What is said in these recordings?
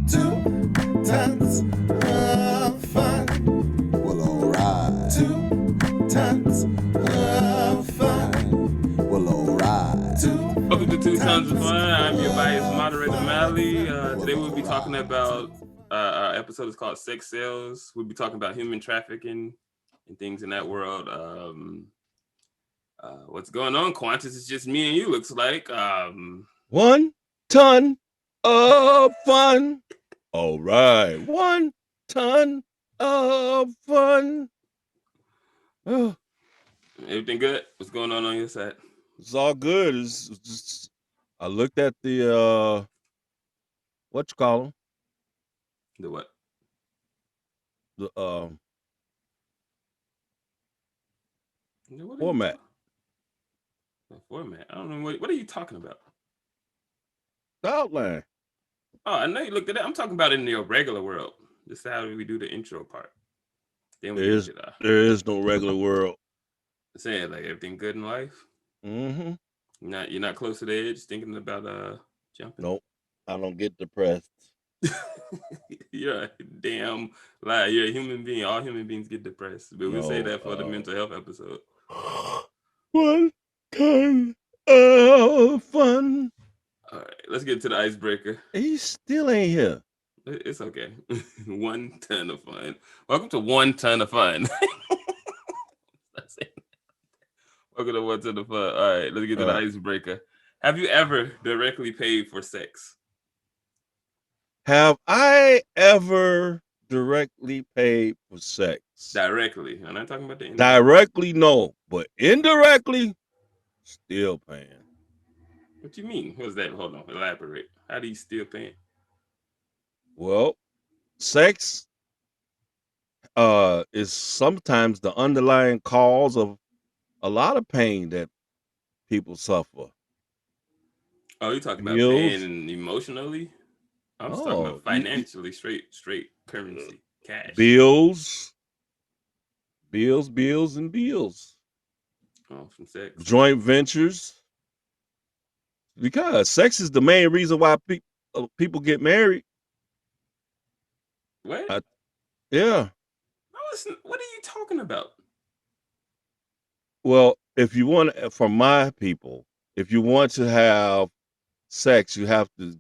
2 tons of fun. Well, alright. 2 tons of fun. Well, alright. Welcome to 2 Tons of Fun. I'm your biased moderator, Mally. Today we'll be talking about, our episode is called Sex Sales. We'll be talking about human trafficking and things in that world. What's going on, Quantis? It's just me and you, looks like. 1 ton of fun. All right. 1 ton of fun. Oh, Everything good? What's going on your side? it's all good. It's just, I looked at the what you call them? The what? The What format. The format? I don't know. What are you talking about? The outline. Oh, I know you looked at that. I'm talking about in your regular world. This is how we do the intro part. Then we There is no regular world. Saying like everything good in life. Mm-hmm. You're not close to the edge, thinking about jumping. Nope. I don't get depressed. You're a damn lie. You're a human being. All human beings get depressed. But we'll say that for the mental health episode. 1 ton of fun. All right, let's get to the icebreaker. He still ain't here. It's okay. 1 ton of fun. Welcome to 1 ton of fun. Welcome to 1 ton of fun. All right, let's get to the icebreaker. Have you ever directly paid for sex? Have I ever directly paid for sex? Directly. I'm not talking about the directly, no, but indirectly, still paying. What you mean? What's that? Hold on, elaborate. How do you still paying? Well, sex is sometimes the underlying cause of a lot of pain that people suffer. Oh, you're talking about pain emotionally? I'm just talking about financially, straight currency, cash. Bills, and bills. Oh, from sex. Joint ventures. Because sex is the main reason why people get married. What? Yeah. No, listen, what are you talking about? Well, if you want, for my people, if you want to have sex, you have to,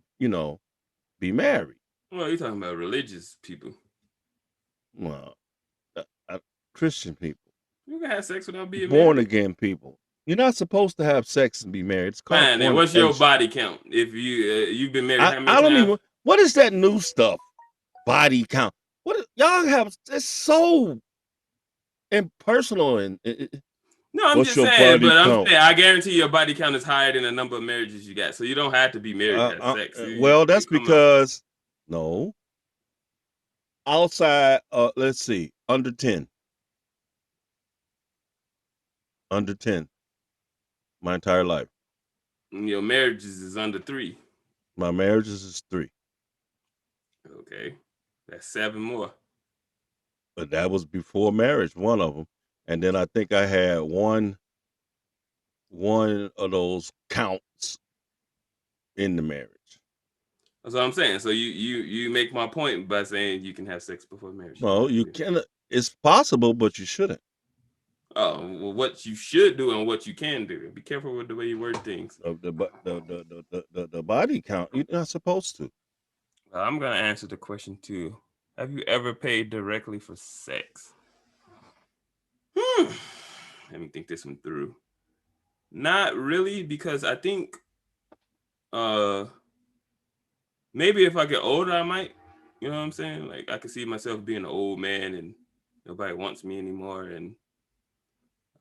be married. Well, you're talking about religious people. Well, Christian people. You can have sex without being born married. again people. You're not supposed to have sex and be married. It's called fine. And what's your body count? If you've been married, how many I don't times? even. What is that new stuff? Body count. Y'all have? It's so impersonal and. No, I'm just saying, but I'm saying, I guarantee your body count is higher than the number of marriages you got. So you don't have to be married to have sex. Well, that's because no. Outside, let's see, under 10. Under 10. My entire life. Your marriages is under 3. My marriages is 3. Okay, that's 7 more. But that was before marriage, one of them. And then I think I had one of those counts in the marriage. That's what I'm saying. So you make my point by saying you can have sex before marriage. No, you can. It's possible, but you shouldn't. Oh, well, what you should do and what you can do. Be careful with the way you word things. The body count, you're not supposed to. I'm gonna answer the question too. Have you ever paid directly for sex? Let me think this one through. Not really, because I think maybe if I get older I might. You know what I'm saying? Like I could see myself being an old man and nobody wants me anymore and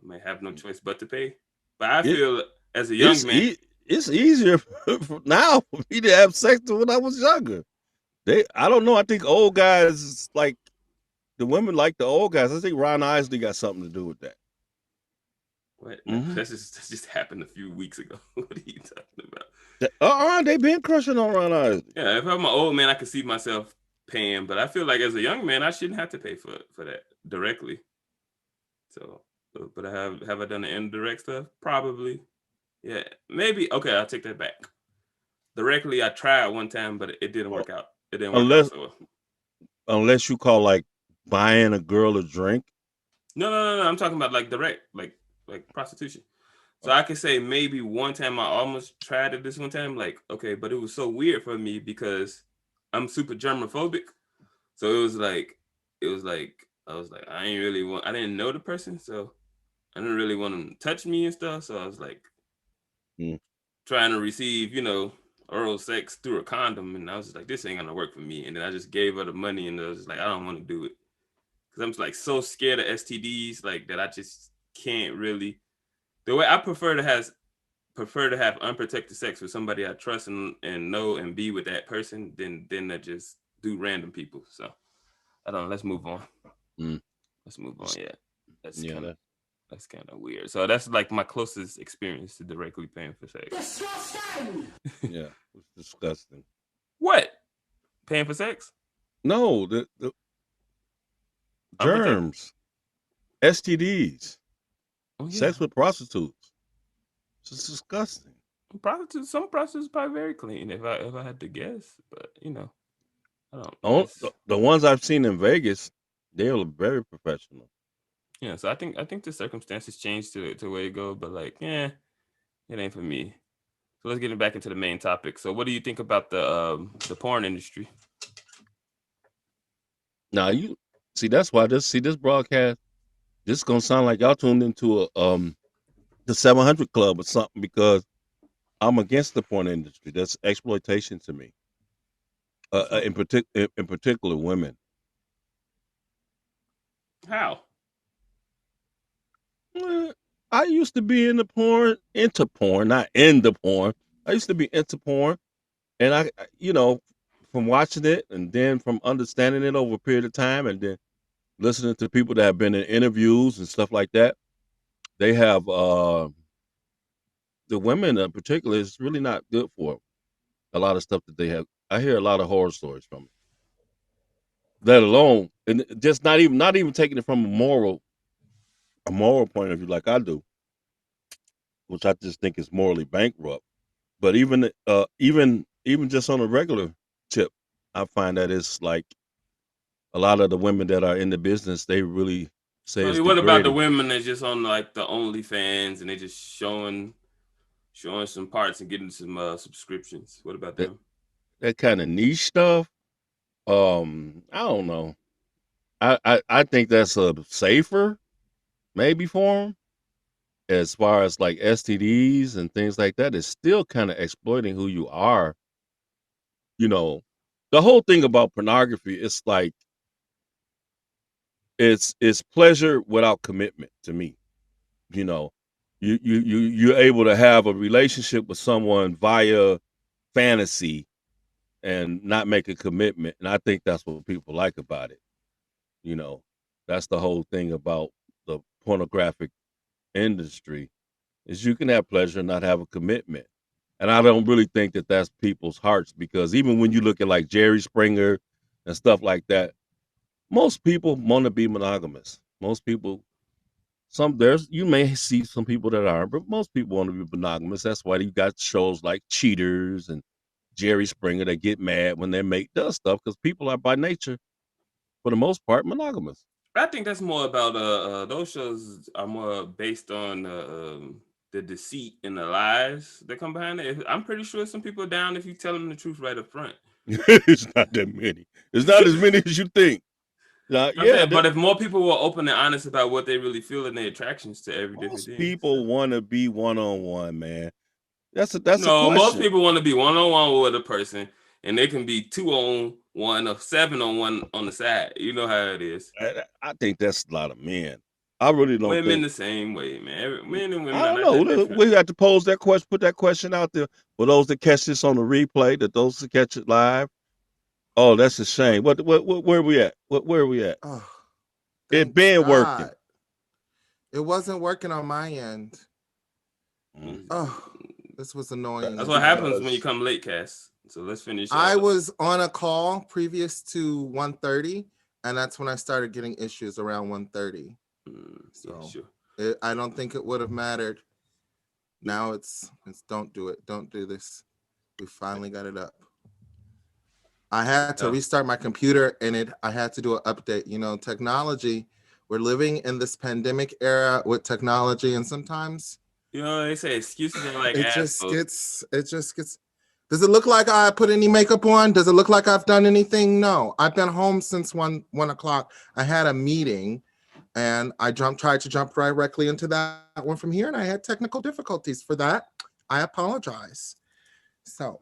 I might have no choice but to pay. But I feel as a young man, it's easier now for me to have sex than when I was younger. I don't know. I think old guys, like the women like the old guys. I think Ron Isley got something to do with that. What? That just happened a few weeks ago. What are you talking about? They've been crushing on Ron Isley. Yeah, if I'm an old man, I can see myself paying, but I feel like as a young man, I shouldn't have to pay for that directly. So, but have I done the indirect stuff? Probably. Yeah, maybe. Okay, I'll take that back. Directly, I tried one time, but it didn't work out. it didn't work out so well. Unless you call like buying a girl a drink. No. I'm talking about like direct, like prostitution. So I could say maybe one time I almost tried it this one time, like, okay, but it was so weird for me because I'm super germophobic. So it was like I was like, I didn't know the person, so I didn't really want them to touch me and stuff. So I was like trying to receive, oral sex through a condom, and I was just like, this ain't gonna work for me. And then I just gave her the money, and I was just like, I don't want to do it because I'm like so scared of STDs, like that I just can't really. The way I prefer to have unprotected sex with somebody I trust and know and be with that person than to just do random people. So I don't know. Let's move on. Let's move on. Yeah, that's kind of weird. So that's like my closest experience to directly paying for sex. Yeah, it's disgusting. What? Paying for sex? No, the germs, STDs, sex with prostitutes. It's just disgusting. Some prostitutes probably very clean if I had to guess, but I don't. The ones I've seen in Vegas, they are very professional. Yeah, so I think the circumstances changed to the way it go, but like, it ain't for me. So let's get back into the main topic. So what do you think about the porn industry? Now you see that's why this broadcast, this is gonna sound like y'all tuned into the 700 Club or something, because I'm against the porn industry. That's exploitation to me. In particular, women. How? I used to be into porn, not in the porn. I used to be into porn, and I from watching it and then from understanding it over a period of time, and then listening to people that have been in interviews and stuff like that, they have the women in particular is really not good for a lot of stuff that they have. I hear a lot of horror stories from it. Let alone, and just not even taking it from a moral point of view like I do, which I just think is morally bankrupt. But even just on a regular tip, I find that it's like a lot of the women that are in the business, they really say it's what degrading. about the women that's just on like the OnlyFans and they just showing some parts and getting some subscriptions? What about them? That kind of niche stuff. I don't know. I think that's safer, maybe, for them. As far as like STDs and things like that, it's still kind of exploiting who you are. The whole thing about pornography, it's like it's pleasure without commitment to me. You're able to have a relationship with someone via fantasy and not make a commitment, and I think that's what people like about it. That's the whole thing about the pornographic industry, is you can have pleasure and not have a commitment. And I don't really think that that's people's hearts, because even when you look at like Jerry Springer and stuff like that, most people want to be monogamous. Most people, you may see some people that aren't, but most people want to be monogamous. That's why you got shows like Cheaters and Jerry Springer that get mad when their mate does stuff, because people are by nature, for the most part, monogamous. I think that's more about those shows are more based on the deceit and the lies that come behind it. I'm pretty sure some people are down if you tell them the truth right up front. It's not that many. It's not as many as you think. But if more people were open and honest about what they really feel and their attractions to every different thing. People want to be one-on-one, man. That's a question. Most people want to be one-on-one with a person, and they can be 2-on-1 or 7-on-1 on the side. You know how it is. I think that's a lot of men. I really don't women think the same way, man. Men and women. I don't know. We have to pose that question, put that question out there for those that catch this on the replay, those that catch it live. Oh, that's a shame. Where are we at? Where are we at? Oh, it been working. It wasn't working on my end. Mm. Oh, this was annoying. That's what happens when you come late, Kaz. So let's finish. I was on a call previous to 1:30, and that's when I started getting issues around 1:30. So yeah, sure. I don't think it would have mattered. Now it's don't do it. Don't do this. We finally got it up. I had to Oh. restart my computer, and I had to do an update. You know, technology. We're living in this pandemic era with technology, and sometimes You know, they say excuses are like it assholes. just gets. Does it look like I put any makeup on? Does it look like I've done anything? No, I've been home since 1 o'clock. I had a meeting, and I tried to jump directly into that one from here, and I had technical difficulties for that. I apologize. So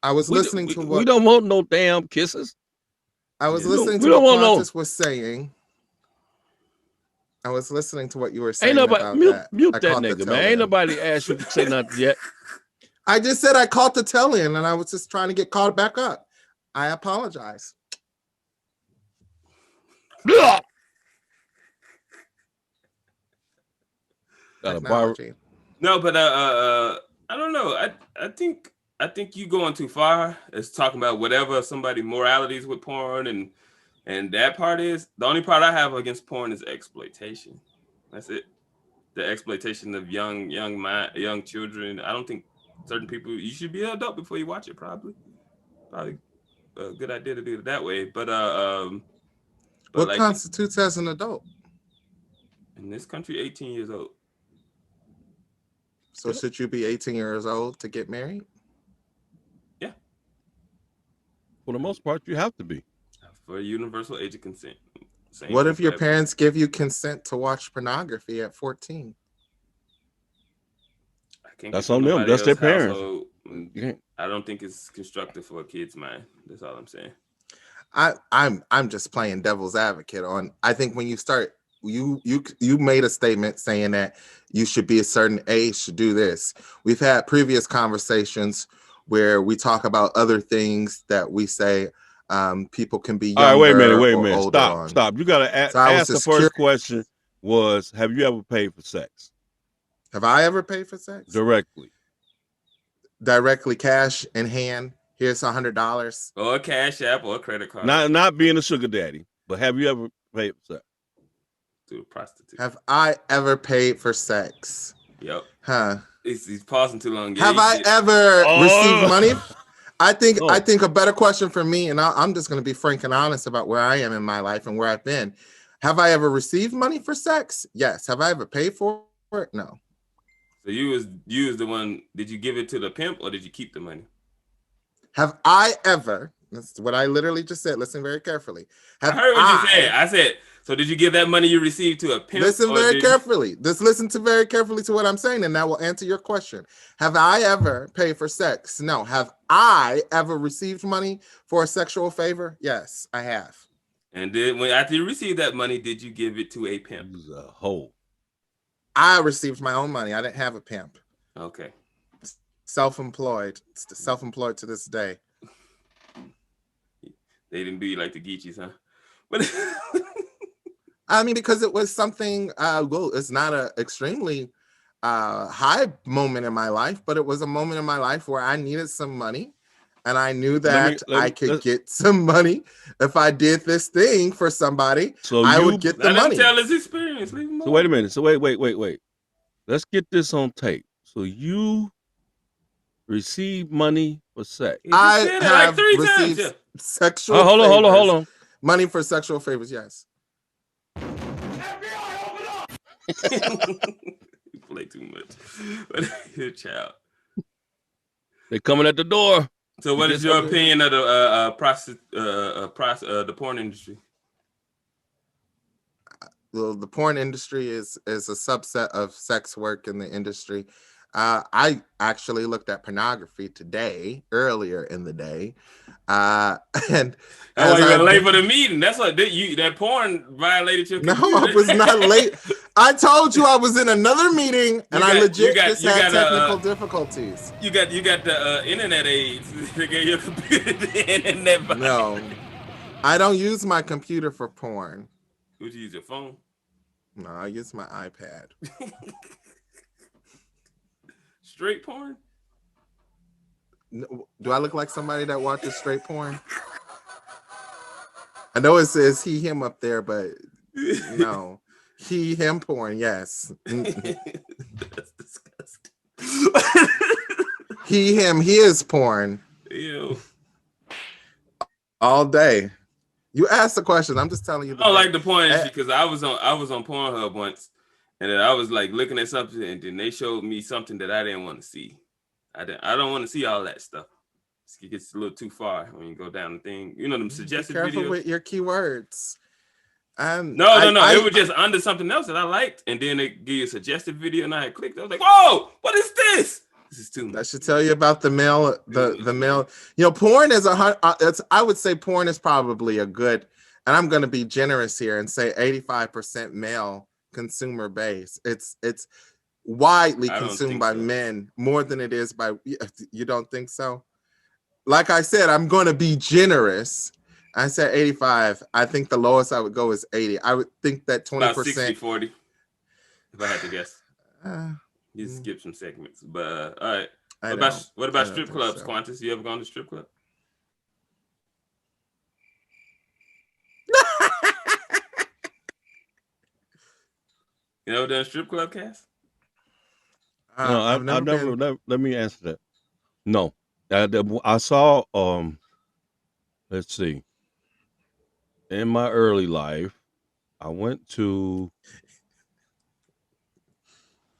I was listening to we what don't want no damn kisses. I was Yeah. listening We to don't what want no. Quantis was saying. I was listening to what you were Ain't saying nobody about mute, that. mute I that caught the nigga, tail man. Ain't end. nobody asked you to say nothing yet. I just said I caught the tail end, and I was just trying to get caught back up. I apologize. Blah! Got a bar. Technology. No, but I don't know. I think you going too far. It's talking about whatever somebody moralities with porn and that part is the only part I have against porn is exploitation. That's it. The exploitation of young children. I don't think certain people. You should be an adult before you watch it. Probably a good idea to do it that way. But What like constitutes as an adult? in this country, 18 years old. So should you be 18 years old to get married? Yeah. For the most part, you have to be. For universal age of consent. Same What for if your whatever. parents give you consent to watch pornography at 14? I can't That's control on them. nobody That's their else's parents. household. You can't. I don't think it's constructive for a kid's mind. That's all I'm saying. I'm just playing devil's advocate on. I think when you start, you made a statement saying that you should be a certain age to do this. We've had previous conversations where we talk about other things that we say people can be younger All right, wait a or minute. older Stop. You got to So I was ask the just first question was, have you ever paid for sex? Have I ever paid for sex? Directly, cash in hand. Here's $100. Or a cash app or a credit card. Not being a sugar daddy, but have you ever paid for sex? To a prostitute. Have I ever paid for sex? Yep. Huh. He's pausing too long. Have I ever received money? I think No. I think a better question for me, and I'm just going to be frank and honest about where I am in my life and where I've been. Have I ever received money for sex? Yes. Have I ever paid for it? No. So you was the one. Did you give it to the pimp or did you keep the money? Have I ever? That's what I literally just said. Listen very carefully. I heard what you said. I said, so did you give that money you received to a pimp? Listen very carefully. Just listen to very carefully to what I'm saying, and that will answer your question. Have I ever paid for sex? No. Have I ever received money for a sexual favor? Yes, I have. And then after you received that money, did you give it to a pimp? He was a hoe. I received my own money. I didn't have a pimp. Okay. Self-employed. Self-employed to this day. They didn't do you like the Geechies, huh? But I mean, because it was something, well, it's not an extremely high moment in my life, but it was a moment in my life where I needed some money. And I knew that I could get some money if I did this thing for somebody. So I would get the money. Tell his experience. Leave him so wait a minute. So wait. Let's get this on tape. So you received money for sex. I have like 3 received times, sexual hold on. Money for sexual favors, yes. You play too much. But you're a child. They're coming at the door. So what is your opinion of the porn industry? Well, the porn industry is a subset of sex work in the industry. I actually looked at pornography earlier in the day. And that's why you were late for the meeting. That's what that porn violated your computer. No, I was not late. I told you I was in another meeting, and I legit just had technical difficulties. You got the internet aids. They gave your computer the internet. No, I don't use my computer for porn. Would you use your phone? No, I use my iPad. Straight porn? No, do I look like somebody that watches straight porn? I know it says he, him up there, but no. He, him porn, yes. That's disgusting. He, him, his porn. Ew. all day. You asked the question. I'm just telling you. I don't like the porn Eh, because I was on Pornhub once, and then I was like looking at something, and then they showed me something that I didn't want to see. I don't want to see all that stuff. It gets a little too far when you go down the thing. You know them Be suggested careful videos. with your keywords. No. It was just under something else that I liked, and then they give you a suggested video, and I had clicked. I was like, "Whoa, what is this? This is too much." That should tell you about the male. The male. You know, porn is it's. I would say porn is probably a good. And I'm going to be generous here and say 85% male consumer base. It's widely consumed by men more than it is by. You don't think so? Like I said, I'm going to be generous. I said 85. I think the lowest I would go is 80. I would think that 20%. About 60-40, if I had to guess. You skip some segments, but all right. What about strip clubs, so. Quantis? You ever gone to strip club? You ever done a strip club, Kaz? No, I've never. Let me answer that. No, I saw. Let's see. In my early life, I went to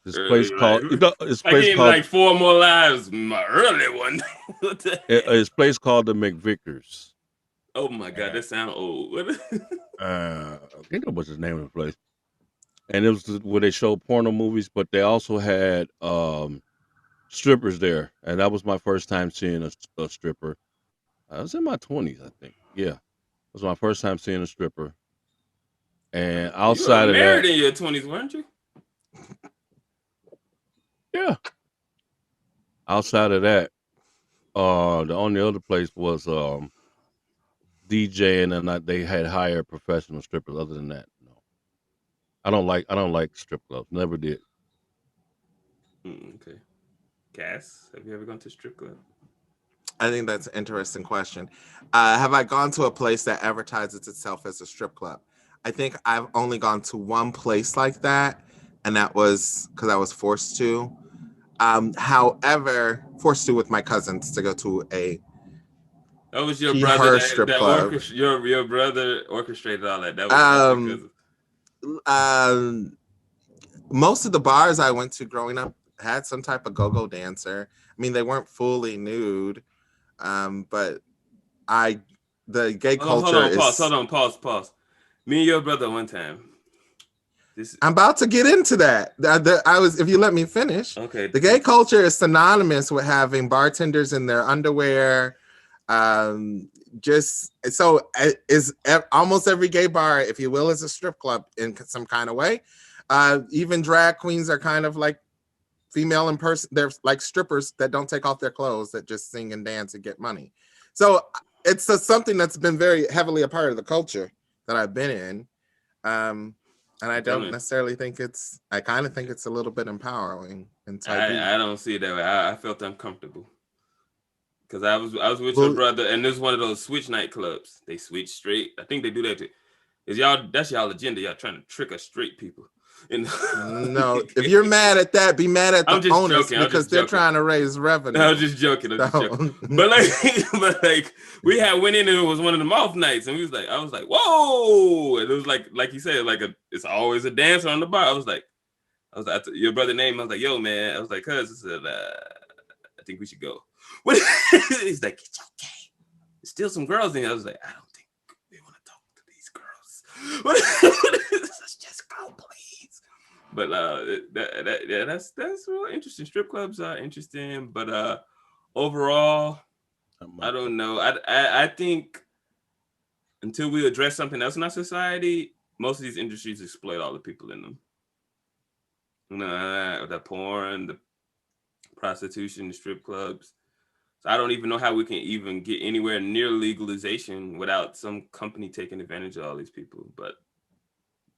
this place called. This place called like 4 more lives. My early one. It's place called the McVickers. Oh my God, that sounds old. I think that was the name of the place. And it was where they showed porno movies, but they also had strippers there, and that was my first time seeing a stripper. I was in my 20s, I think. Yeah, it was my first time seeing a stripper. And outside you were married of that, in your 20s, weren't you? Yeah. Outside of that, the only other place was DJing, and they had hired professional strippers. Other than that, no. I don't like strip clubs. Never did. Okay. Cass, have you ever gone to a strip club? I think that's an interesting question. Have I gone to a place that advertises itself as a strip club? I think I've only gone to one place like that, and that was because I was forced to. However, forced to with my cousins to go to a. That was your brother that your brother orchestrated all that. That was most of the bars I went to growing up had some type of go-go dancer. I mean, they weren't fully nude, but the gay culture is. Hold on, pause. Me and your brother one time. I'm about to get into that. If you let me finish. Okay. The gay culture is synonymous with having bartenders in their underwear. Just so is almost every gay bar, if you will, is a strip club in some kind of way. Even drag queens are kind of like female in person. They're like strippers that don't take off their clothes, that just sing and dance and get money. So it's something that's been very heavily a part of the culture that I've been in. And I don't necessarily think I kind of think it's a little bit empowering. I don't see it that way. I felt uncomfortable. Because I was with your brother, and there's one of those switch night clubs. They switch straight. I think they do that too. That's y'all agenda. Y'all trying to trick us straight people. No, if you're mad at that, be mad at the owners because they're trying to raise revenue. I was just joking. But like we went in and it was one of them off nights, and I was like, whoa! And it was like you said, it's always a dancer on the bar. I was like, your brother named. I was like, yo, man. I was like, cuz I said, I think we should go. He's like, it's okay. There's still some girls in here. I was like, I don't think we want to talk to these girls. Let's just go, please. But that's real interesting. Strip clubs are interesting, but overall, I don't know. I think until we address something else in our society, most of these industries exploit all the people in them. The porn, the prostitution, the strip clubs. So I don't even know how we can even get anywhere near legalization without some company taking advantage of all these people. But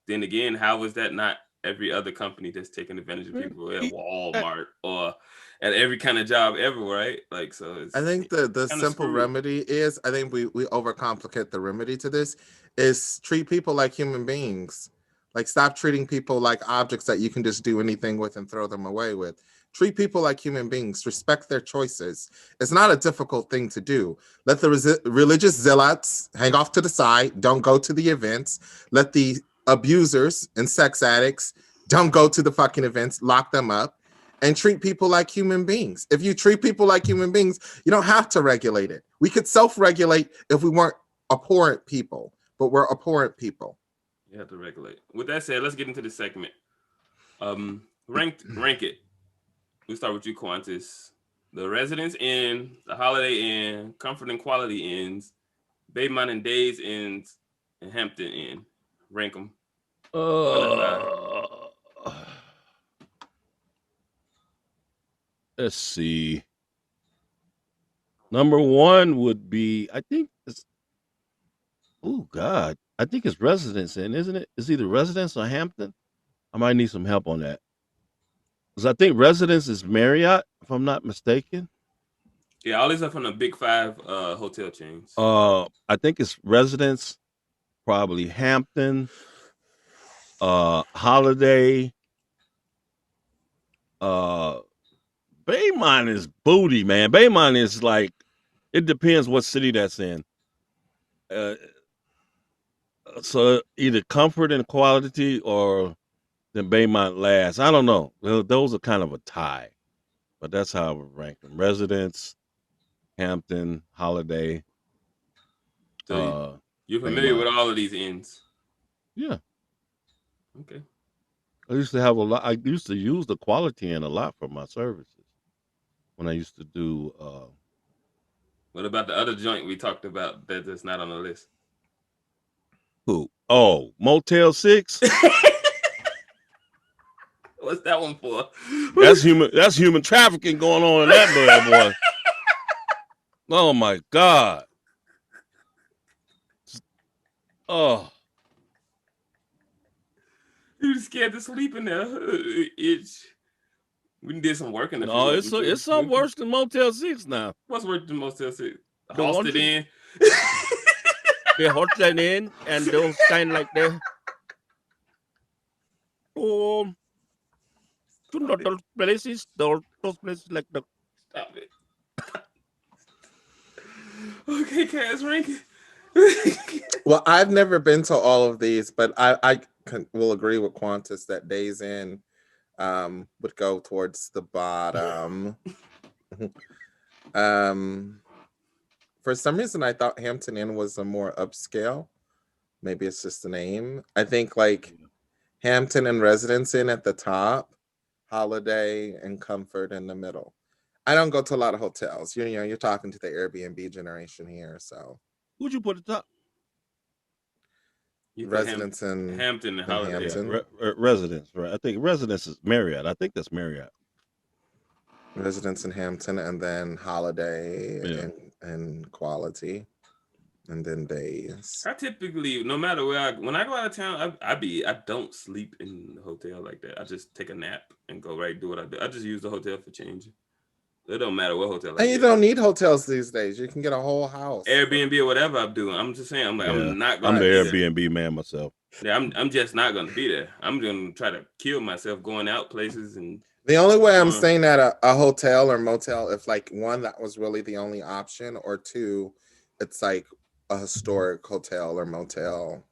then again, how is that not every other company that's taking advantage of people at Walmart or at every kind of job ever, right? Like, so I think the simple remedy is, I think we overcomplicate the remedy to this, is treat people like human beings. Like, stop treating people like objects that you can just do anything with and throw them away with. Treat people like human beings. Respect their choices. It's not a difficult thing to do. Let the religious zealots hang off to the side. Don't go to the events. Let the abusers and sex addicts don't go to the fucking events. Lock them up and treat people like human beings. If you treat people like human beings, you don't have to regulate it. We could self-regulate if we weren't abhorrent people, but we're abhorrent people. You have to regulate. With that said, let's get into the segment. Rank it. We start with you, Quantis. The Residence Inn, the Holiday Inn, Comfort and Quality Inns, Baymont and Days Inns, and Hampton Inn. Rank them. Let's see. Number one would be, I think it's, oh God, I think it's Residence Inn, isn't it? It's either Residence or Hampton. I might need some help on that. Because I think Residence is Marriott, if I'm not mistaken. Yeah, all these are from the big 5 hotel chains. I think it's Residence, probably Hampton, Holiday, Baymont is booty, man. Baymont is like, it depends what city that's in. So either Comfort and Quality or then Baymont last. I don't know. Those are kind of a tie, but that's how I would rank them. Residence, Hampton, Holiday. So you're familiar Baymont. with all of these inns? Yeah. Okay. I used to have a lot. I used to use the Quality Inn a lot for my services when I used to do. What about the other joint we talked about that's not on the list? Who? Oh, Motel 6. What's that one for? That's human trafficking going on in that bad boy. Oh my God. Oh. You're scared to sleep in there. We did some work in the No, it's something worse than Motel 6 now. What's worse than Motel 6? The Hosted Inn. They hosted in and those kind like that. Those places like the. Stop it. Okay, Kaz, rank it. Well, I've never been to all of these, but I will agree with Quantis that Days Inn would go towards the bottom. For some reason, I thought Hampton Inn was a more upscale. Maybe it's just the name. I think like Hampton and Residence Inn at the top, Holiday and Comfort in the middle. I don't go to a lot of hotels. You're talking to the Airbnb generation here, so. Who'd you put at the top? Residence in Hampton and Holiday. Hampton. Yeah, Residence, right? I think Residence is Marriott. I think that's Marriott. Residence in Hampton, and then Holiday and Quality, and then Days. I typically, no matter where when I go out of town, I don't sleep in the hotel like that. I just take a nap and go right do what I do. I just use the hotel for changing. It don't matter what hotel. And you don't need hotels these days. You can get a whole house, Airbnb or whatever I'm doing. I'm just saying. I'm not. I'm the Airbnb man myself. Yeah, I'm just not gonna be there. I'm gonna try to kill myself going out places and. The only way I'm staying at a hotel or motel, if like one, that was really the only option, or two, it's like a historic hotel or motel,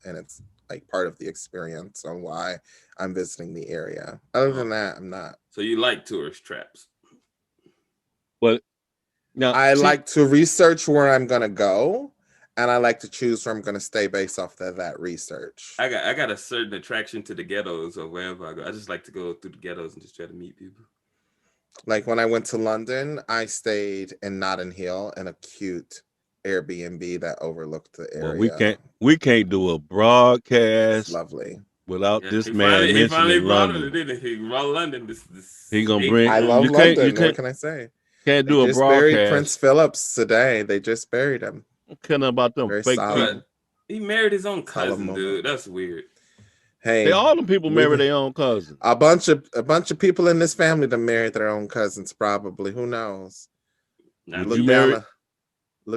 and it's like part of the experience on why I'm visiting the area. Other than that, I'm not. So you like tourist traps? But now I like to research where I'm gonna go, and I like to choose where I'm gonna stay based off of that research. I got a certain attraction to the ghettos or wherever I go. I just like to go through the ghettos and just try to meet people. Like when I went to London, I stayed in Notting Hill in a cute Airbnb that overlooked the area. Well, we can't do a broadcast. It's lovely. Without this man mentioning London. He brought London. He gonna bring. I love London. What can I say? Can't do they a broadcast. Buried Prince Phillips today. They just buried him. I'm kidding about them Very fake solid. people. He married his own cousin, dude. That's weird. Hey, all them people marry their own cousins. A bunch of people in this family that married their own cousins, probably. Who knows? Look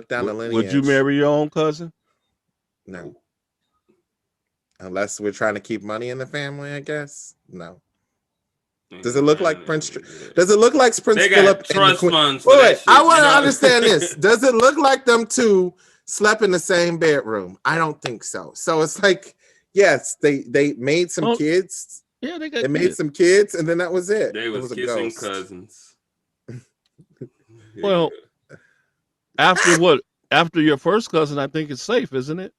down the lineage. Would you marry your own cousin? No. Unless we're trying to keep money in the family, I guess. No. Does it look like Prince? Does it look like Prince They Philip got and the trust Queen? funds for that Wait, shit. I want to you know? understand this. Does it look like them two slept in the same bedroom? I don't think so. So it's like, yes, they made some kids. Yeah, they got. They made some kids, and then that was it. They It was was a kissing ghost. cousins. Well, after your first cousin, I think it's safe, isn't it?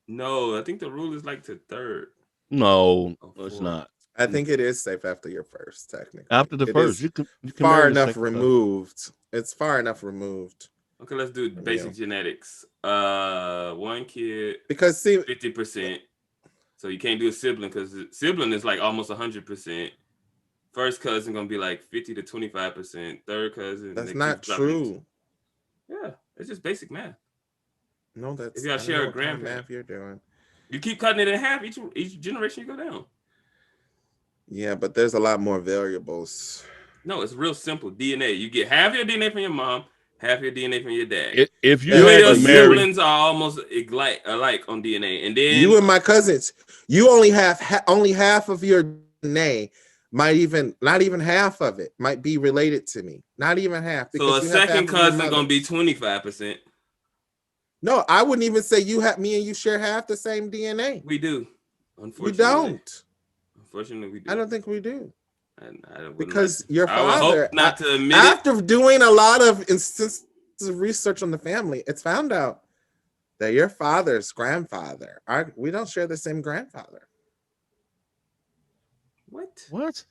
no, I think the rule is like to third. No, or it's fourth. not. I think it is safe after your first, technically. After the It first, is you can far marry the enough second cousin. removed. It's far enough removed. Okay, let's do basic genetics. One kid Because see, 50%. So you can't do a sibling because sibling is like almost 100%. First cousin gonna be like 50 to 25%. Third cousin. that's they not keep dropping it. true. Yeah, it's just basic math. No, that's If y'all I don't share know a what kind of grandparent. math you're doing. You keep cutting it in half each generation you go down. Yeah, but there's a lot more variables. No, it's real simple. DNA. You get half your DNA from your mom, half your DNA from your dad. If you You and had your to marry, siblings are almost alike on DNA, and then You and my cousins, you only have only half of your DNA. Not even half of it might be related to me. Not even half. so Because a you have second half of your cousin gonna be mother's. 25%. No, I wouldn't even say me and you share half the same DNA. We do, We unfortunately. don't. Unfortunately, we do. I don't think we do. I wouldn't Because like your I would father, hope not to admit after doing a lot of instances of research on the family, it's found out that your father's grandfather, we don't share the same grandfather. it. what?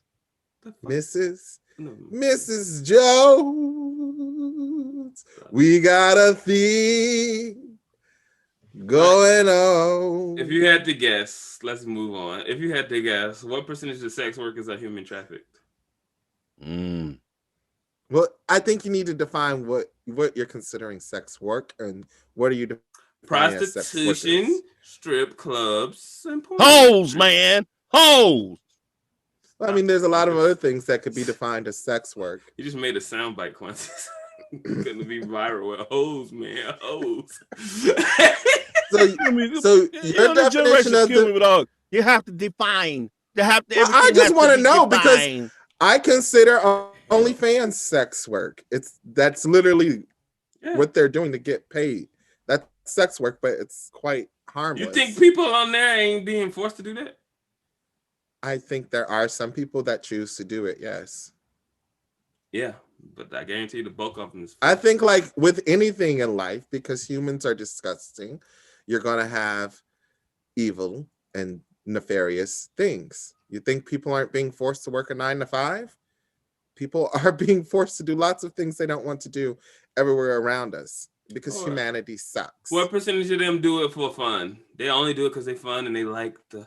The fuck? Mrs. No. Mrs. Jones, we got a thing going on. If you had to guess, let's move on. If you had to guess, what percentage of sex workers are human trafficked? Well, I think you need to define what you're considering sex work and what are you defining as sex Prostitution, workers? strip clubs, and porn. Hoes, man, hoes. I mean, there's a lot of other things that could be defined as sex work. You just made a soundbite, Quantis. Couldn't be viral with hoes, man. Hoes. So your the definition of the you have to define. You have to. Well, I just want to know defined. because I consider OnlyFans sex work. That's literally what they're doing to get paid. That's sex work, but it's quite harmless. You think people on there ain't being forced to do that? I think there are some people that choose to do it, yes. Yeah, but I guarantee the bulk of them is. I think like with anything in life, because humans are disgusting, you're going to have evil and nefarious things. You think people aren't being forced to work a 9 to 5? People are being forced to do lots of things they don't want to do everywhere around us because humanity sucks. What percentage of them do it for fun? They only do it because they fun and they like the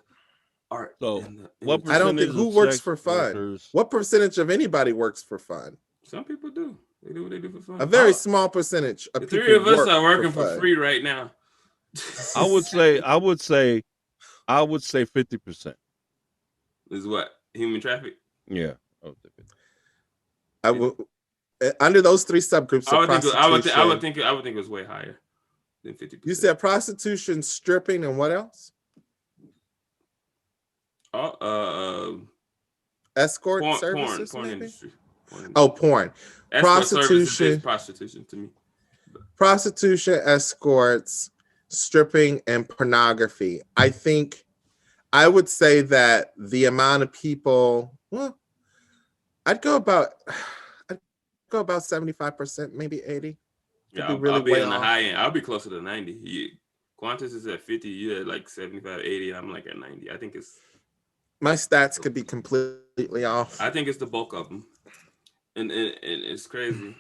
art. So, I don't think who works for fun. What percentage of anybody works for fun? Some people do. They do what they do for fun. A very small percentage of the people. Three of us are working for free right now. I would say 50%. Is what? Human traffic? Yeah. I would under those three subgroups of prostitution. I would think it was way higher than 50%. You said prostitution, stripping, and what else? Escort services, porn maybe? industry. Porn. Prostitution to me. Prostitution, escorts, stripping, and pornography. I think I would say that the amount of people, well, I'd go about 75%, maybe 80%. Yeah, I'll be on the high end. I'll be closer to 90. Quantis is at 50. You're at like 75, 80. I'm like at 90. I think it's. My stats could be completely off. I think it's the bulk of them, and it's crazy.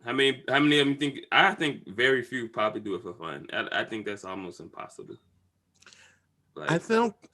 How many of them think? I think very few probably do it for fun. I think that's almost impossible. Like,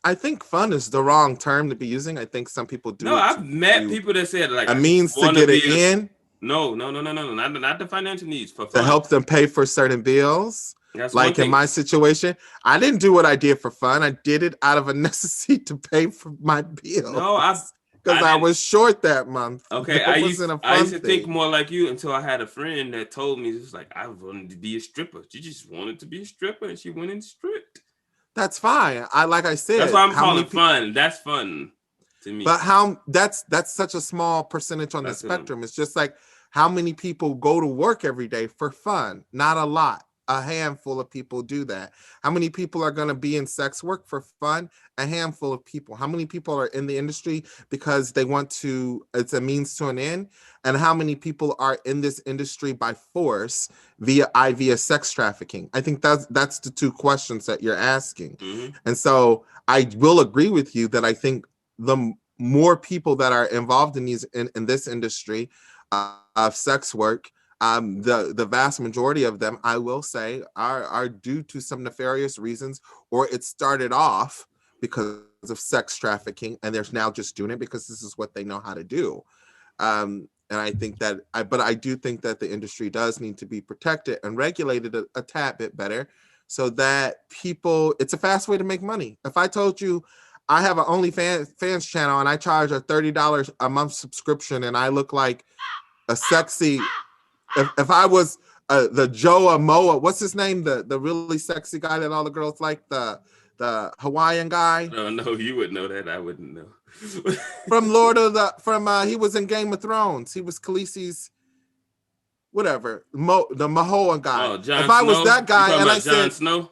I think fun is the wrong term to be using. I think some people do. No, I've met people that said like a means to get it in. No, not the financial needs for To fun. help them pay for certain bills. That's like in my situation, I didn't do what I did for fun. I did it out of a necessity to pay for my bills. No, because I was short that month. Okay, I used to think more like you until I had a friend that told me, just like, I wanted to be a stripper. She just wanted to be a stripper, and she went and stripped. That's fine. Like I said, that's why I'm calling fun. That's fun to me. But how that's such a small percentage on the That's what I'm- spectrum. It's just like how many people go to work every day for fun? Not a lot. A handful of people do that. How many people are going to be in sex work for fun? A handful of people. How many people are in the industry because they want to, it's a means to an end? And how many people are in this industry by force via sex trafficking? I think that's the two questions that you're asking. Mhm. And so I will agree with you that I think the more people that are involved in this industry of sex work, the vast majority of them, I will say, are due to some nefarious reasons, or it started off because of sex trafficking, and they're now just doing it because this is what they know how to do. And I think that, but I do think that the industry does need to be protected and regulated a tad bit better, so that people, it's a fast way to make money. If I told you I have an OnlyFans channel and I charge a $30 a month subscription, and I look like a sexy, if I was the Joa Moa, what's his name? The really sexy guy that all the girls like, the Hawaiian guy. No, you would know that. I wouldn't know. From he was in Game of Thrones. He was Khaleesi's whatever, the Mahoan guy. Oh, Jon If I was Snow? that guy You talking and I about Jon said Snow?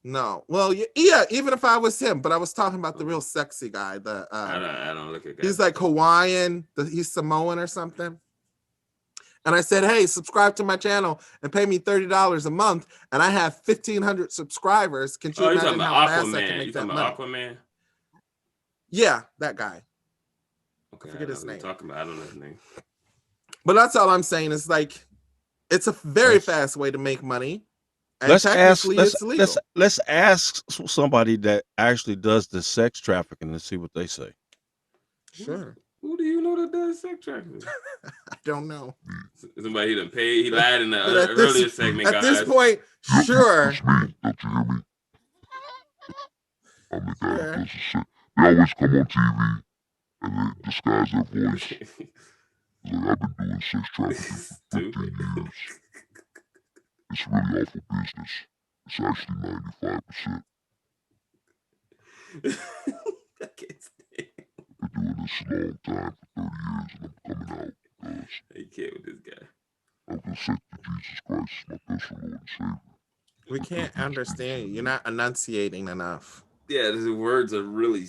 no, well, yeah, even if I was him, but I was talking about the real sexy guy. I don't look at guys. He's like Hawaiian, he's Samoan or something. And I said, hey, subscribe to my channel and pay me $30 a month, and I have 1,500 subscribers. Can you Oh, you imagine talking how about fast I can Aquaman? make You that talking money? about Aquaman? Yeah, that guy. Okay, I forget his know who name. you're talking about. I don't know his name. But that's all I'm saying. Is like, it's a very fast way to make money, and technically it's legal. Let's ask somebody that actually does the sex trafficking and see what they say. Sure. Who do you know that does sex trafficking? I don't know. Somebody he done paid. He lied in the But earlier segment, at guys. this point, sure. Don't you hear me? I'm the guy Sure. that does the shit. They always come on TV and they disguise their voice. Like, I've been doing sex trafficking for 15 years. It's really awful business. It's actually 95%. I can't stand. I've been doing this a long time for 30 years, and I'm coming out because I can't with this guy. I've accepted Jesus Christ as my personal Lord and Savior. We can't understand you. You're not enunciating enough. Yeah, the words are really.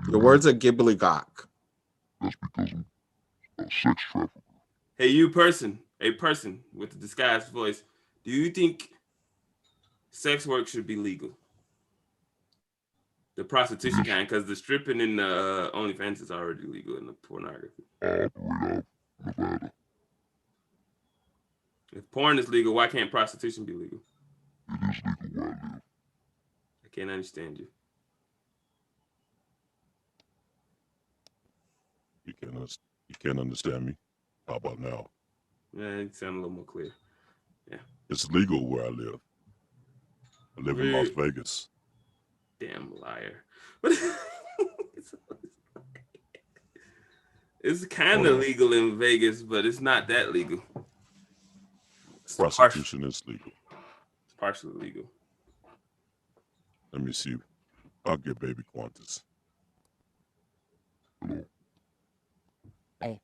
Your words are gibbly-gock. That's because I'm a sex trafficker. Hey, you person, a person with a disguised voice, do you think sex work should be legal? The prostitution kind, because the stripping in the OnlyFans is already legal in the pornography. I operate out of Nevada. If porn is legal, why can't prostitution be legal? It is legal where I live. I can't understand you. You can't understand me. How about now? Yeah, it sounds a little more clear. Yeah. It's legal where I live. I live in Las Vegas. Damn liar. It's kind of legal in Vegas, but it's not that legal. Prostitution is legal. It's partially legal. Let me see. I'll get baby Quantis. Hello. Hey,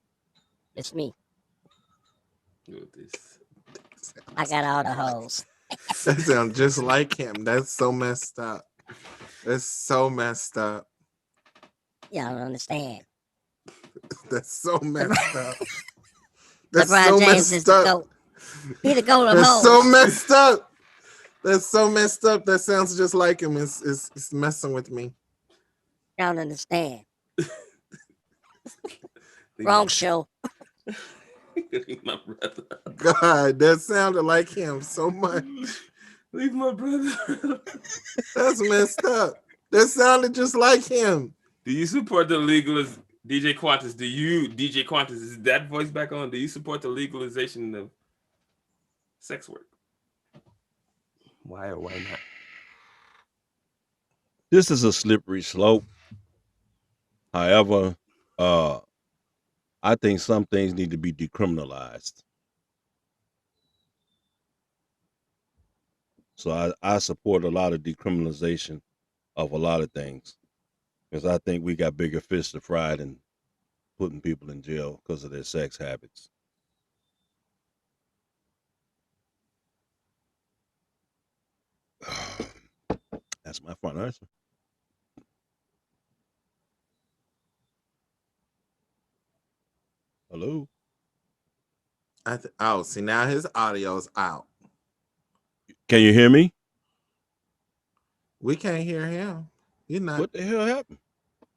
it's me. With this. I got all the hoes. That sounds just like him. That's so messed up. That's so messed up. Y'all don't understand. That's so messed up. That's LeBron so James is messed the up. GOAT. He the GOAT of That's hoes. so messed up. That's so messed up. That sounds just like him. It's messing with me. Y'all don't understand. Wrong show. My brother. God, that sounded like him so much. Leave my brother. That's messed up. That sounded just like him. Do you support the legalization? DJ Quantis, DJ Quantis, is that voice back on? Do you support the legalization of sex work? Why or why not? This is a slippery slope. However, I think some things need to be decriminalized. So I support a lot of decriminalization of a lot of things. Because I think we got bigger fish to fry than putting people in jail because of their sex habits. That's my final answer. Hello? Oh, see, now his audio's out. Can you hear me? We can't hear him. You're not. What the hell happened?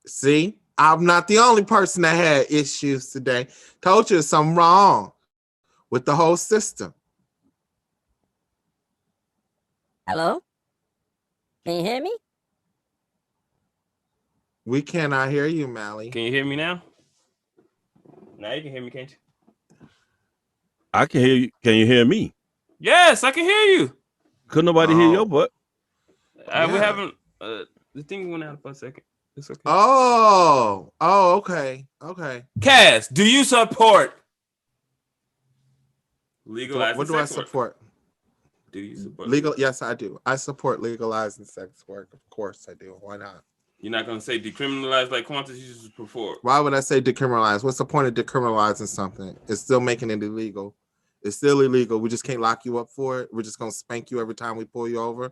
See, I'm not the only person that had issues today. Told you there's something wrong with the whole system. Hello? Can you hear me? We cannot hear you, Mally. Can you hear me now? Now you can hear me, can't you? I can hear you. Can you hear me? Yes, I can hear you. Couldn't nobody hear your butt? We Yeah. haven't. The thing went out for a second. It's okay. Oh, okay. Kaz, do you support legalizing What do I sex work? support? Do you support Legal? Yes, I do. I support legalizing sex work. Of course, I do. Why not? You're not gonna say decriminalize like Quantis you just support. Why would I say decriminalize? What's the point of decriminalizing something? It's still making it illegal. It's still illegal. We just can't lock you up for it. We're just gonna spank you every time we pull you over.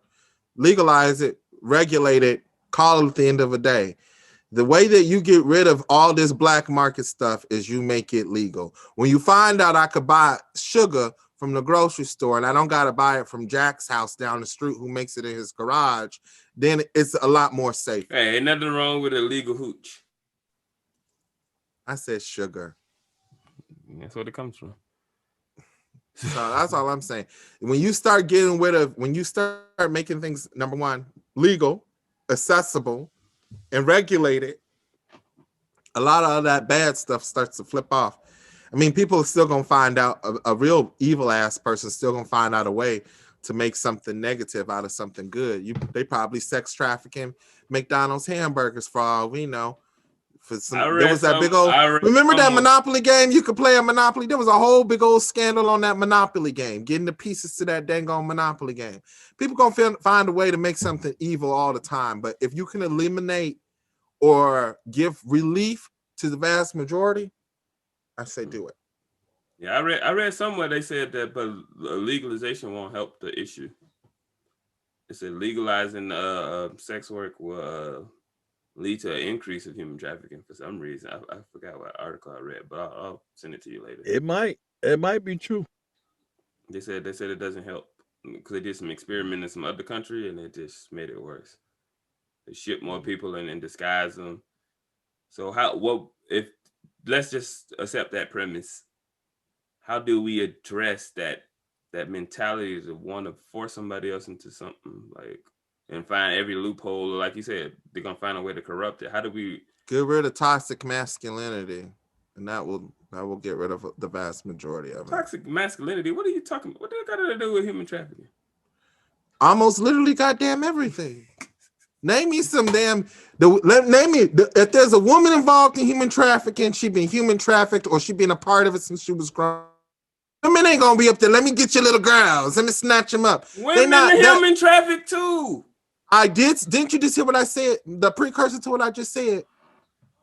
Legalize it, regulate it, call it at the end of the day. The way that you get rid of all this black market stuff is you make it legal. When you find out I could buy sugar from the grocery store and I don't got to buy it from Jack's house down the street who makes it in his garage, then it's a lot more safe. Hey, ain't nothing wrong with illegal hooch. I said sugar. That's what it comes from. So that's all I'm saying. When you start getting rid of, when you start making things, number one, legal, accessible, and regulated, a lot of that bad stuff starts to flip off. I mean, people are still gonna find out, a real evil ass person still gonna find out a way to make something negative out of something good. They probably sex trafficking McDonald's hamburgers for all we know. There was that big old, remember that Monopoly game? You could play a Monopoly. There was a whole big old scandal on that Monopoly game, getting the pieces to that dang on Monopoly game. People gonna find a way to make something evil all the time. But if you can eliminate or give relief to the vast majority, I say do it. Yeah, I read somewhere they said that, but legalization won't help the issue. It said legalizing sex work will lead to an increase of human trafficking for some reason. I forgot what article I read, but I'll send it to you later. It might be true. They said it doesn't help because they did some experiment in some other country and it just made it worse. They ship more people and disguise them. So let's just accept that premise. How do we address that mentality to want to force somebody else into something like and find every loophole? Like you said, they're gonna find a way to corrupt it. How do we get rid of toxic masculinity? And that will get rid of the vast majority of it. Toxic masculinity? What are you talking about? What does that got to do with human trafficking? Almost literally goddamn everything. Name me some damn. If there's a woman involved in human trafficking, she been human trafficked or she been a part of it since she was grown. Women ain't gonna be up there. Let me get your little girls. Let me snatch them up. Women are human trafficked too. I did. Didn't you just hear what I said? The precursor to what I just said.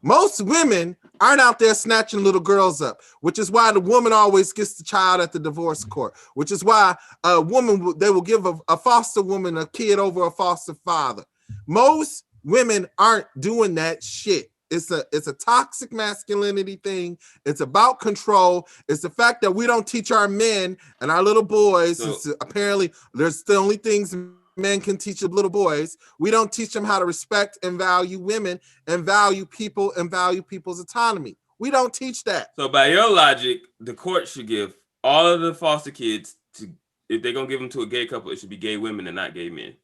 Most women aren't out there snatching little girls up, which is why the woman always gets the child at the divorce court, which is why a woman, they will give a foster woman a kid over a foster father. Most women aren't doing that shit. It's a toxic masculinity thing. It's about control. It's the fact that we don't teach our men and our little boys. Apparently, there's the only things men can teach the little boys. We don't teach them how to respect and value women and value people and value people's autonomy. We don't teach that. So by your logic, the court should give all of the foster kids to, if they're gonna give them to a gay couple, it should be gay women and not gay men.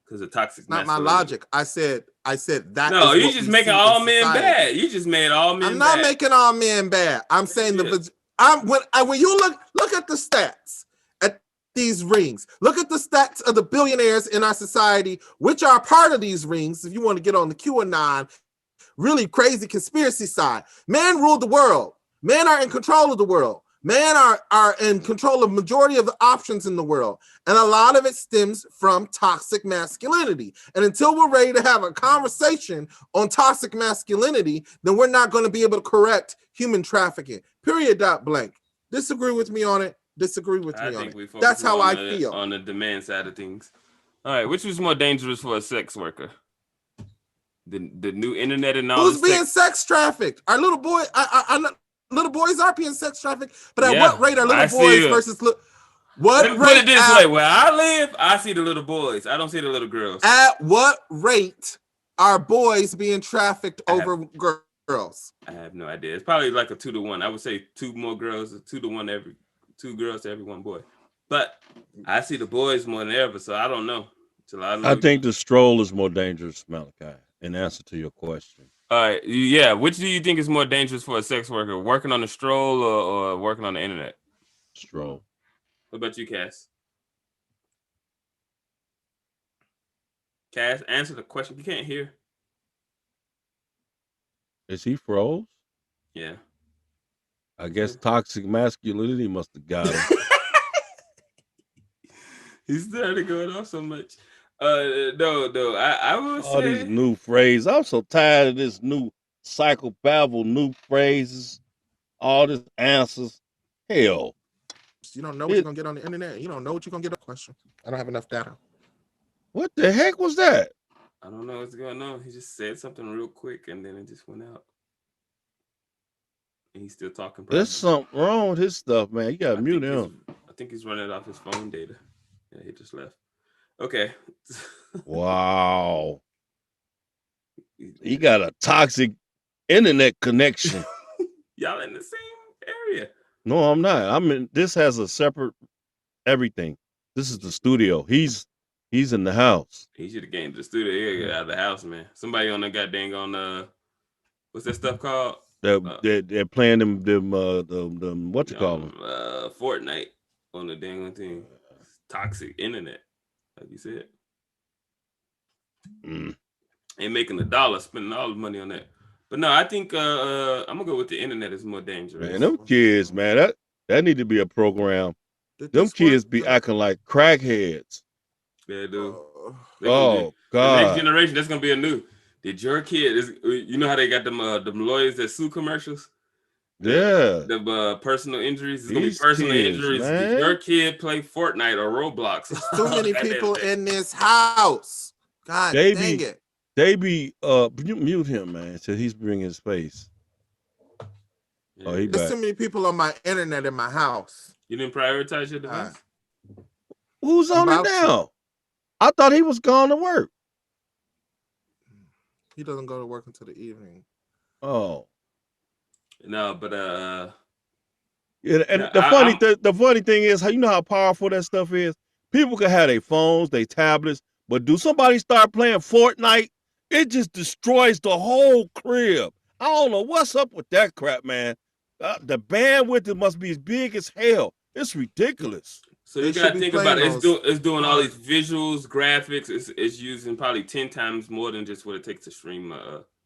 Because of toxic. Not my logic. I said that. No, you just making all men bad. You just made all men bad. I'm not making all men bad. I'm saying when you look at the stats at these rings, look at the stats of the billionaires in our society, which are part of these rings. If you want to get on the QAnon, really crazy conspiracy side, men rule the world. Men are in control of the world. Men are in control of majority of the options in the world. And a lot of it stems from toxic masculinity. And until we're ready to have a conversation on toxic masculinity, then we're not going to be able to correct human trafficking. Period. Blank. Disagree with me on it. Disagree with me on it. That's how I feel. On the demand side of things. All right. Which was more dangerous for a sex worker? The new internet and all. Who's being sex trafficked? Our little boy. Little boys are being sex trafficked, but at what rate are little boys versus what rate? Put it this way: where I live, I see the little boys. I don't see the little girls. At what rate are boys being trafficked over girls? I have no idea. It's probably like a 2-to-1. I would say 2 more girls, 2-to-1 2 girls to every 1 boy. But I see the boys more than ever, so I don't know. I think the stroll is more dangerous, Malachi. In answer to your question. All right, yeah. Which do you think is more dangerous for a sex worker, working on the stroll or working on the internet? Stroll. What about you, Kaz? Kaz, answer the question. You can't hear. Is he froze? Yeah. I guess toxic masculinity must have got him. He started going off so much. No. I will say all these new phrases. I'm so tired of this new psychobabble, new phrases, all these answers. Hell. You don't know what you're gonna get on the internet. You don't know what you're gonna get. A question. I don't have enough data. What the heck was that? I don't know what's going on. He just said something real quick and then it just went out. And he's still talking. Probably. There's something wrong with his stuff, man. You gotta mute him. I think he's running off his phone data. Yeah, he just left. Okay. Wow. He got a toxic internet connection. Y'all in the same area. No, I'm not. This has a separate everything. This is the studio. He's in the house. He should have came to the studio. He got out of the house, man. Somebody on the goddamn what's that stuff called? They're playing them what you call them? Fortnite on the dang thing. Toxic internet, like you said. Ain't making $1, spending all the money on that. But no, I think I'm gonna go with the internet is more dangerous. Man, them kids, man, that need to be a program. Them kids be acting like crackheads. Yeah, dude. Oh God! The next generation, that's gonna be a new. Did your kid? You know how they got them lawyers that sue commercials? Yeah. The personal injuries. It's gonna be personal injuries. Man. Did your kid play Fortnite or Roblox? There's too many people in this house. God dang it. They be mute him, man, till he's bringing his face. Yeah. Oh, he There's back. too many people on my internet in my house. You didn't prioritize your device? Who's on it now? I thought he was going to work. He doesn't go to work until the evening. Oh. No, but yeah, and the funny thing is, how you know how powerful that stuff is? People can have their phones, their tablets, but do somebody start playing Fortnite? It just destroys the whole crib. I don't know what's up with that crap, man. The bandwidth must be as big as hell. It's ridiculous. So you gotta think about it. It's doing all these visuals, graphics. It's using probably 10 times more than just what it takes to stream.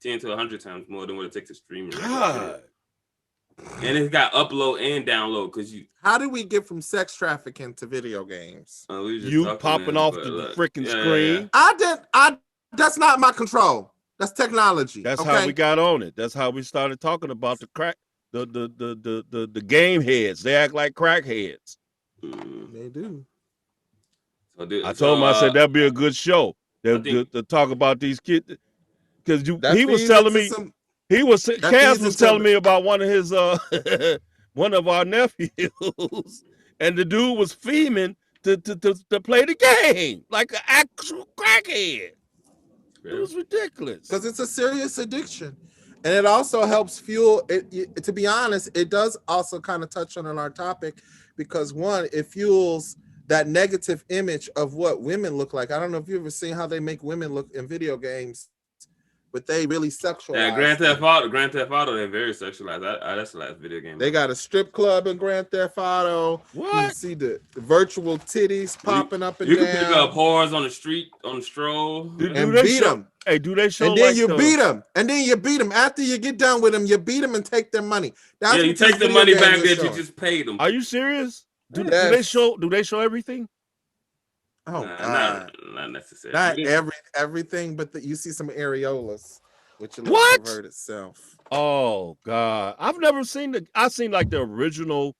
10 to 100 times more than what it takes to stream. God. And it's got upload and download because you. How did we get from sex trafficking to video games? You popping off the freaking screen. Yeah. That's not my control. That's technology. That's how we got on it. That's how we started talking about the crack, the game heads. They act like crackheads. They do. I told him, I said that'd be a good show to talk about these kids, because he was telling me. Kaz was telling me about one of his one of our nephews, and the dude was fiending to play the game like an actual crackhead. It was ridiculous. Because it's a serious addiction. And it also helps fuel it. To be honest, it does also kind of touch on our topic, because one, it fuels that negative image of what women look like. I don't know if you've ever seen how they make women look in video games. but they really sexualize. Yeah, Grand Theft Auto, they're very sexualized. That's the last video game. They got a strip club in Grand Theft Auto. What? You see the virtual titties popping up and you down. You can pick up whores on the street, on the stroll. And beat them. Hey, do they show? And then you beat them. And then you beat them. After you get done with them, you beat them and take their money. That's yeah, you take the money back that you just paid them. Are you serious? Do Yes. Do they show everything? Oh, not necessarily. Not everything, but you see some areolas, which is What? pervert itself. Oh God, I've never seen I've seen like the original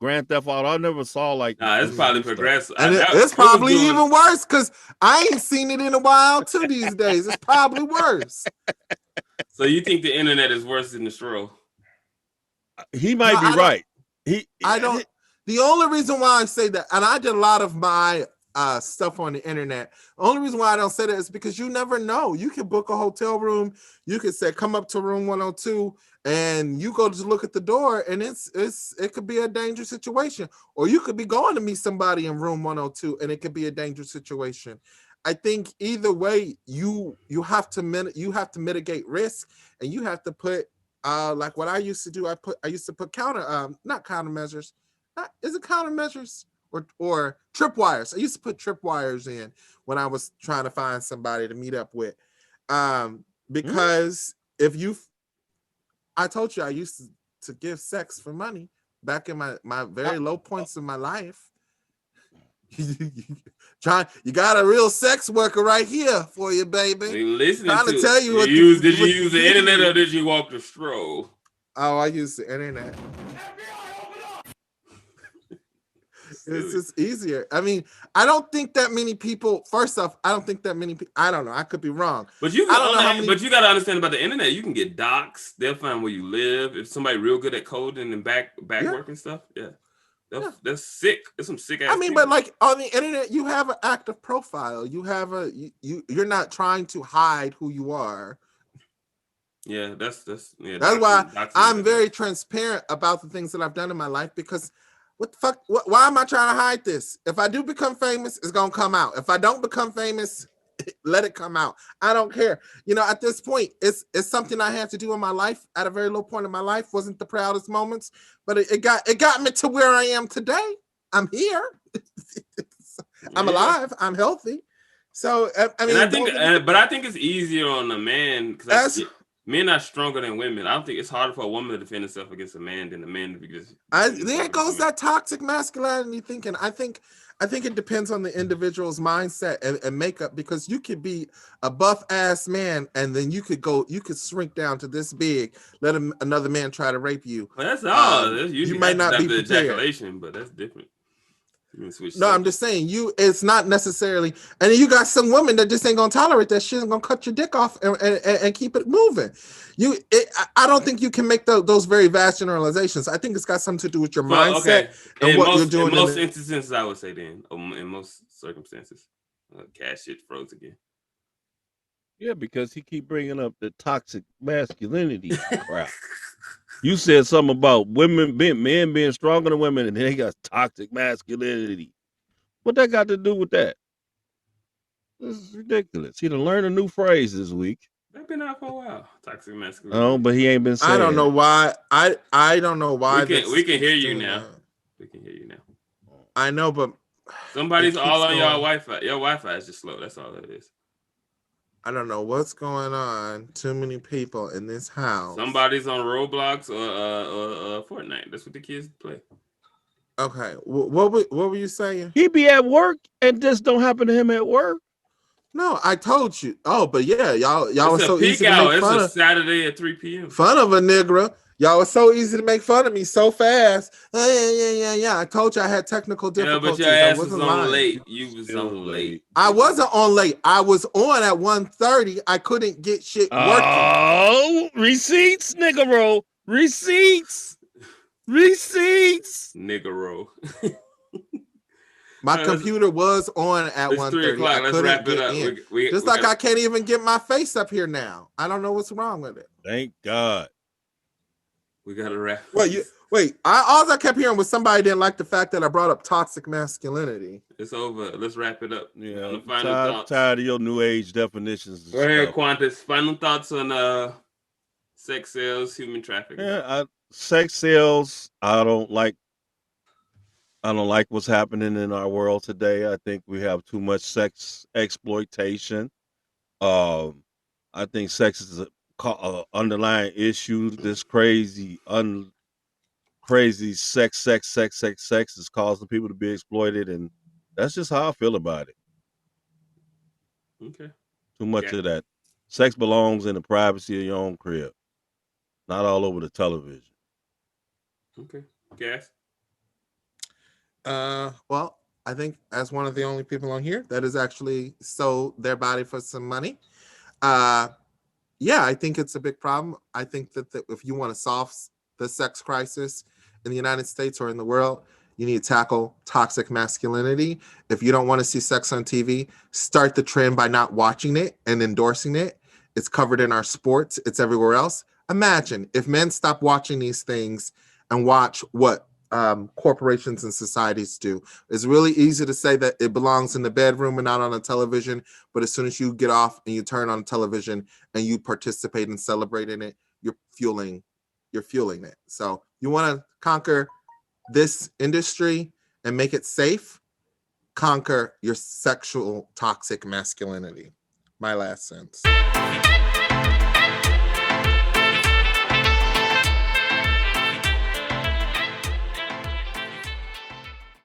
Grand Theft Auto. I never saw like. It's probably progressive. And it's probably even worse because I ain't seen it in a while too these days. It's probably worse. So you think the internet is worse than the stroll? He might be right. I don't. The only reason why I say that, and I did a lot of my stuff on the internet. The only reason why I don't say that is because you never know. You can book a hotel room. You can say, come up to room 102, and you go to look at the door, and it could be a dangerous situation. Or you could be going to meet somebody in room 102, and it could be a dangerous situation. I think either way, you have to mitigate risk, and you have to put like what I used to do. I used to put not countermeasures. Is it countermeasures or tripwires? I used to put tripwires in when I was trying to find somebody to meet up with. Because I told you I used to give sex for money back in my very low points of my life. You got a real sex worker right here for you, baby. Trying to tell you did you use the internet or did you walk the stroll? Oh, I used the internet. It's just easier. I mean, I don't think that many people. First off, I don't think that many people. I don't know. I could be wrong. But you got to understand about the internet. You can get doxxed. They'll find where you live. If somebody real good at coding and back work and stuff, that's sick. There's some sick ass. I mean, people. but like on the internet, you have an active profile. You have you're not trying to hide who you are. Yeah, that's why I'm very transparent about the things that I've done in my life, because what the fuck? Why am I trying to hide this? If I do become famous, it's gonna come out. If I don't become famous, let it come out. I don't care. You know, at this point, it's something I had to do in my life at a very low point in my life. Wasn't the proudest moments, but it got me to where I am today. I'm here. I'm alive. I'm healthy. So I mean, I think it's easier on a man because men are stronger than women. I don't think it's harder for a woman to defend herself against a man than a man because there goes that toxic masculinity thinking. I think it depends on the individual's mindset and makeup, because you could be a buff ass man and then you could shrink down to this big, let another man try to rape you. Well, that's all. You might not be prepared. Ejaculation, but that's different. No, I'm just saying it's not necessarily, and then you got some women that just ain't gonna tolerate that shit and gonna cut your dick off and keep it moving. I don't think you can make those very vast generalizations. I think it's got something to do with your mindset and what you're doing. In most instances, I would say in most circumstances, cash shit froze again. Yeah, because he keep bringing up the toxic masculinity crap. You said something about men being stronger than women, and they got toxic masculinity. What that got to do with that? This is ridiculous. He done learned a new phrase this week. They've been out for a while. Toxic masculinity. Oh, but he ain't been saying. I don't know why. I don't know why. We can hear you now. We can hear you now. I know, but somebody's all on your Wi-Fi. Your Wi-Fi is just slow. That's all it is. I don't know what's going on. Too many people in this house. Somebody's on Roblox or Fortnite. That's what the kids play. Okay, what were you saying? He be at work and this don't happen to him at work. No, I told you. Oh, but yeah, y'all were so easy to make fun of. It's a Saturday at 3 p.m. Fun of a nigga. Y'all were so easy to make fun of me so fast. Yeah. I told you I had technical difficulties. Yeah, but your ass was on late. You was on late. I wasn't on late. I was on at 1:30. I couldn't get shit working. Oh, receipts, nigga roll. Receipts. Nigga roll. My computer was on at 1:30. I Let's wrap it up. Just like I can't even get my face up here now. I don't know what's wrong with it. Thank God. We gotta wrap. Well, Wait, all I kept hearing was somebody didn't like the fact that I brought up toxic masculinity. It's over. Let's wrap it up. Yeah, The final thoughts. tired of your new age definitions. Go ahead, Quantis. Final thoughts on sex sales, human trafficking. Yeah, sex sales. I don't like what's happening in our world today. I think we have too much sex exploitation. I think sex is a underlying issue. This crazy sex is causing people to be exploited, and that's just how I feel about it. Okay. Too much of that. Sex belongs in the privacy of your own crib, not all over the television. Okay. Gas. Well, I think as one of the only people on here that has actually sold their body for some money, yeah, I think it's a big problem. I think that if you want to solve the sex crisis in the United States or in the world, you need to tackle toxic masculinity. If you don't want to see sex on TV, start the trend by not watching it and endorsing it. It's covered in our sports. It's everywhere else. Imagine if men stop watching these things and watch what corporations and societies do. It's really easy to say that it belongs in the bedroom and not on a television, but as soon as you get off and you turn on television and you participate and celebrate in it, you're fueling it. So you want to conquer this industry and make it safe, conquer your sexual toxic masculinity. My last sentence.